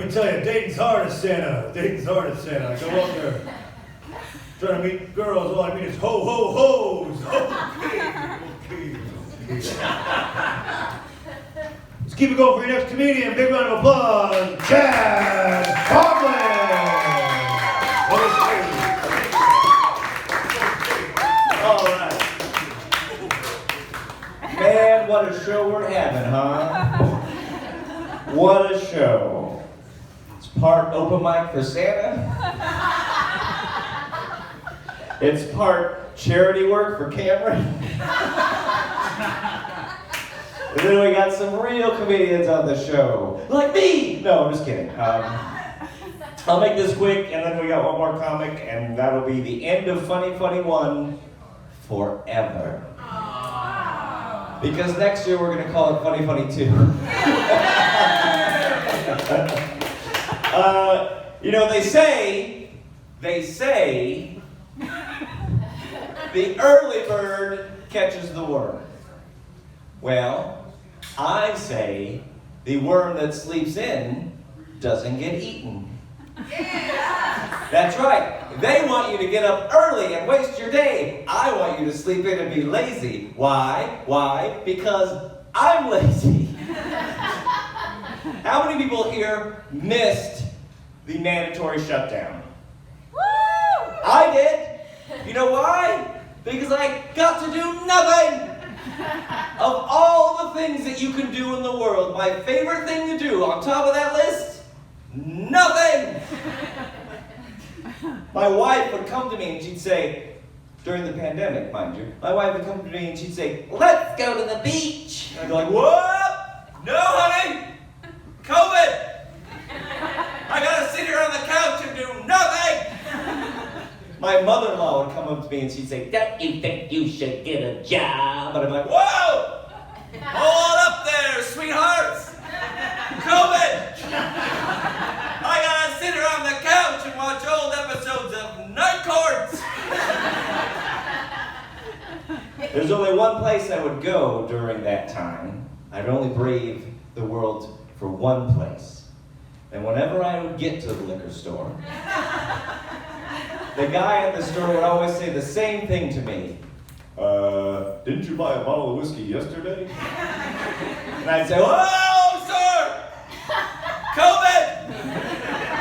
me tell you, dating's hard as Santa. Dating's hard as Santa. I go out there trying to meet girls. All I meet is ho, ho, hoes. Okay. Let's keep it going for your next comedian. Big round of applause. Chad Fogland. All right. Man, what a show we're having, huh? What a show. It's part open mic for Santa. It's part charity work for Cameron. And then we got some real comedians on the show. Like me! No, I'm just kidding. I'll make this quick, and then we got one more comic, and that'll be the end of Funny Funny 1 forever. Because next year we're going to call it Funny Funny 2. You know, they say, the early bird catches the worm. Well, I say the worm that sleeps in doesn't get eaten. Yeah. That's right. They want you to get up early and waste your day. I want you to sleep in and be lazy. Why? Why? Because I'm lazy. How many people here missed the mandatory shutdown? Woo! I did. You know why? Because I got to do nothing. Of all the things that you can do in the world, my favorite thing to do on top of that list, nothing. My wife would come to me and she'd say, during the pandemic, mind you, my wife would come to me and she'd say, let's go to the beach. And I'd be like, what? No, honey. COVID. I gotta sit here on the couch and do nothing. My mother-in-law would come up to me and she'd say, don't you think you should get a job? And I'm like, whoa! Hold up there, sweethearts! COVID! I gotta sit here on the couch and watch old episodes of Night Courts! There's only one place I would go during that time. I'd only brave the world for one place. And whenever I would get to the liquor store, the guy at the store would always say the same thing to me. Didn't you buy a bottle of whiskey yesterday? And I'd say, oh, sir! COVID!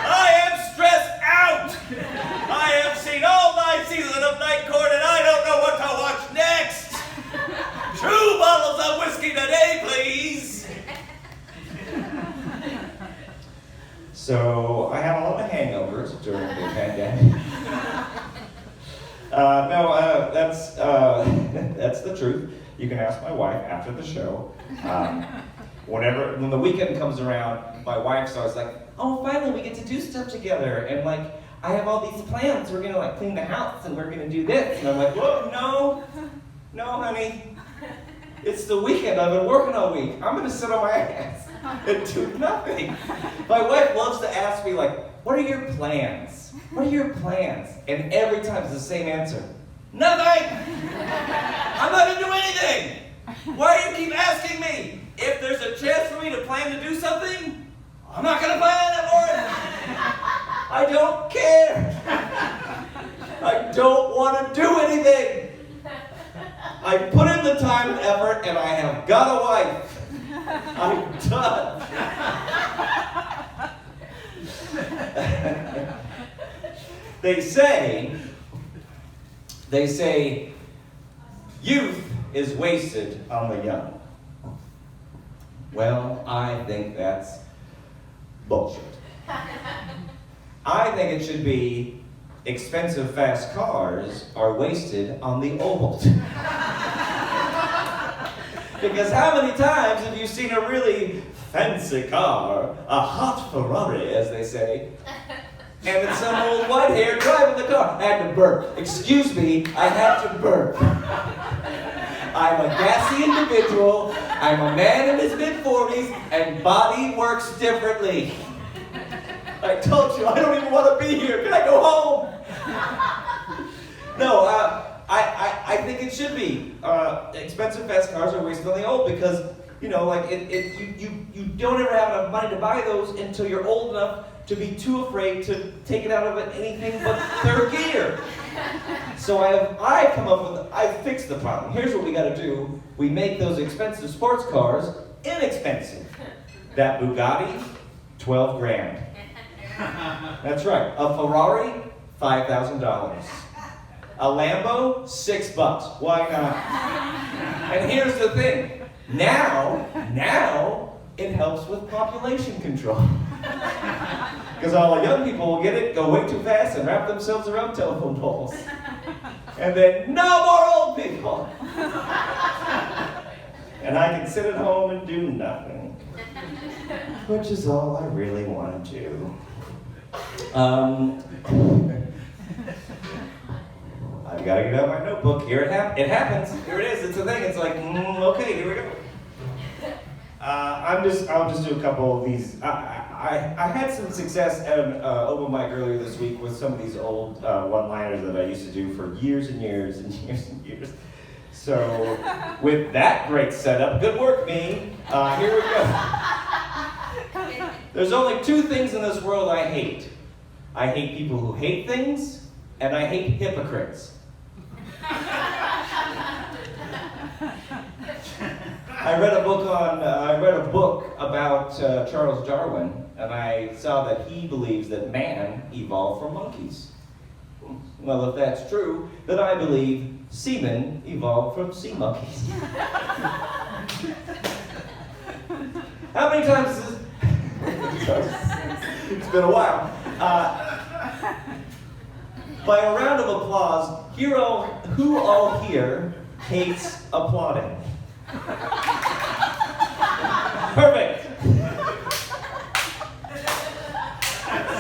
I am stressed out! I have seen all 9 seasons of Night Court and I don't know what to watch next! 2 bottles of whiskey today, please! So I had a lot of hangovers during the pandemic. That's the truth. You can ask my wife after the show. When the weekend comes around, my wife's always like, oh, finally we get to do stuff together. And like, I have all these plans. We're gonna like clean the house and we're gonna do this. And I'm like, whoa, no, honey. It's the weekend. I've been working all week. I'm gonna sit on my ass and do nothing. My wife loves to ask me like, what are your plans? What are your plans? And every time it's the same answer. Nothing! I'm not gonna do anything! Why do you keep asking me? If there's a chance for me to plan to do something, I'm not gonna plan for it! I don't care! I don't want to do anything! I put in the time and effort and I have got a wife. I'm done. They say, youth is wasted on the young. Well, I think that's bullshit. I think it should be expensive fast cars are wasted on the old. Because how many times have you seen a really fancy car, a hot Ferrari, as they say, and it's some old white hair driving the car? I had to burp. Excuse me, I had to burp. I'm a gassy individual, I'm a man in his mid-40s, and body works differently. I told you, I don't even want to be here. Can I go home? No, I think it should be. Expensive fast cars are wasted on the old because You know, like you don't ever have enough money to buy those until you're old enough to be too afraid to take it out of it anything but third gear. So I fixed the problem. Here's what we got to do. We make those expensive sports cars inexpensive. That Bugatti, 12 grand. That's right. A Ferrari, $5,000. A Lambo, $6. Why not? And here's the thing. Now it helps with population control. Because all the young people will get it, go way too fast, and wrap themselves around telephone poles. And then no more old people. And I can sit at home and do nothing. Which is all I really want to do. I've got to get out my notebook. Here it happens. Here it is. It's a thing. It's like, okay, here we go. I'll just do a couple of these. I had some success at an open mic earlier this week with some of these old one-liners that I used to do for years and years and years and years. So, with that great setup, good work, me. Here we go. There's only two things in this world I hate. I hate people who hate things, and I hate hypocrites. I read a book about Charles Darwin, and I saw that he believes that man evolved from monkeys. Well, if that's true, then I believe seamen evolved from sea monkeys. How many times is it's been a while. By a round of applause, who all here hates applauding? Perfect.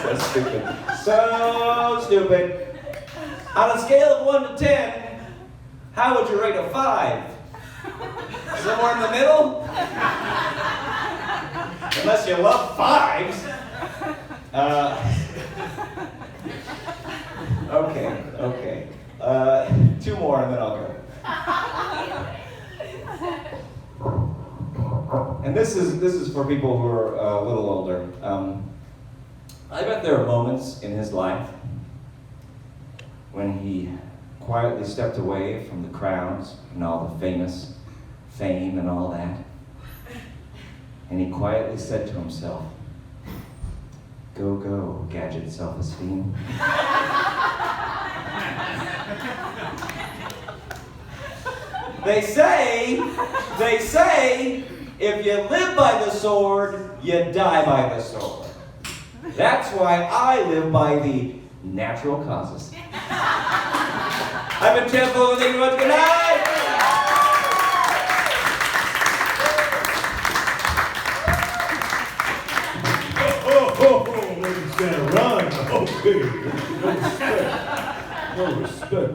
So stupid. So stupid. On a scale of 1 to 10, how would you rate a 5? Somewhere in the middle? Unless you love 5s. Okay. 2 more and then I'll go. And this is for people who are a little older. I bet there are moments in his life when he quietly stepped away from the crowds and all the famous fame and all that. And he quietly said to himself, "Go, go, gadget self-esteem." They say, if you live by the sword, you die by the sword. That's why I live by the natural causes. I've been Tim Fogland. Thank you very much. Good night. Ladies gonna run. Okay. No respect. No respect.